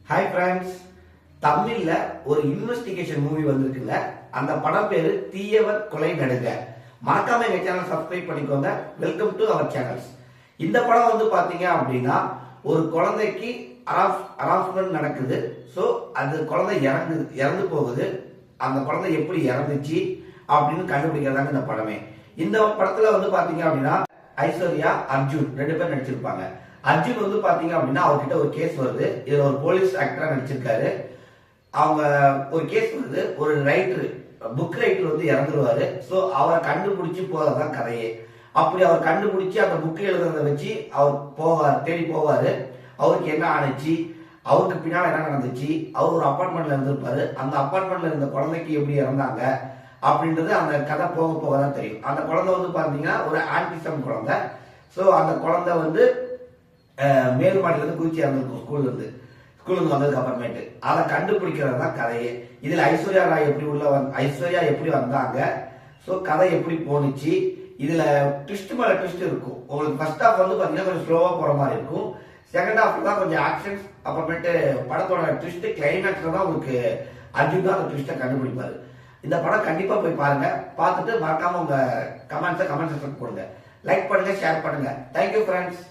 Hi friends, தமிழ்ல ஒரு investigation movie வந்திருக்குங்க. அந்த படம் பேரு தீயவர் கொலை நடுங்க. மறக்காம எங்க சேனல் சப்ஸ்கிரைப் பண்ணிக்கோங்க. Welcome to our channels. இந்த படம் வந்து பாத்தீங்க அப்படின்னா ஒரு குழந்தைக்கு அனான்ஸ்மெண்ட் நடக்குது. ஸோ அந்த குழந்தை இறந்து போகுது. அந்த குழந்தை எப்படி இறந்துச்சு அப்படின்னு கண்டுபிடிக்கிறதாங்க இந்த படமே. இந்த படத்துல வந்து பாத்தீங்க அப்படின்னா ஐஸ்வர்யா, அர்ஜுன் 2 பேர் நடிச்சிருப்பாங்க. அர்ஜுன் வந்து பாத்தீங்க அப்படின்னா அவர்கிட்ட ஒரு கேஸ் வருது. இதுல ஒரு போலீஸ் ஆக்டரா நடிச்சிருக்காரு. அவங்க ஒரு கேஸ் வருது. ஒரு ரைட்டர், புக் ரைட்டர் வந்து இறந்துருவாரு. ஸோ அவரை கண்டுபிடிச்சு போறதுதான் கதையே. அப்படி அவர் கண்டுபிடிச்சு அந்த புக் எழுதுறத வச்சு அவர் தேடி போவாரு. அவருக்கு என்ன ஆனிச்சு, அவருக்கு பின்னால என்ன நடந்துச்சு, அவர் ஒரு அப்பார்ட்மெண்ட்ல இருந்திருப்பாரு. அந்த அப்பார்ட்மெண்ட்ல இருந்த குழந்தைக்கு எப்படி இறந்தாங்க அப்படின்றது அந்த கதை போக போக தான் தெரியும். அந்த குழந்தை வந்து பாத்தீங்கன்னா ஒரு ஆன்டிசம் குழந்தை. ஸோ அந்த குழந்தை வந்து மேல் மாடியில இருந்து குதிச்சு இறந்துருக்கும். ஸ்கூலுக்கு வந்ததுக்கு அப்புறமேட்டு அதை கண்டுபிடிக்கிறது தான் கதையே. இதுல ஐஸ்வர்யா எப்படி வந்தாங்க, ஸோ கதை எப்படி போனுச்சு, இதுல ட்விஸ்ட் மேல ட்விஸ்ட் இருக்கும். உங்களுக்கு ஃபர்ஸ்ட் ஹாஃப் வந்து பாத்தீங்கன்னா கொஞ்சம் ஸ்லோவா போற மாதிரி இருக்கும். செகண்ட் ஹாஃப்ல தான் கொஞ்சம் ஆக்ஷன்ஸ், அப்புறமேட்டு படத்தோட ட்விஸ்ட் கிளைமேக்ஸ்ல தான் உங்களுக்கு அர்ஜுன் தான் அந்த ட்விஸ்ட்டை கண்டுபிடிப்பாரு. இந்த படம் கண்டிப்பா போய் பாருங்க. பார்த்துட்டு மறக்காம உங்க கமெண்ட் செக்ஷன் போடுங்க. லைக் பண்ணுங்க, ஷேர் பண்ணுங்க. Thank you friends.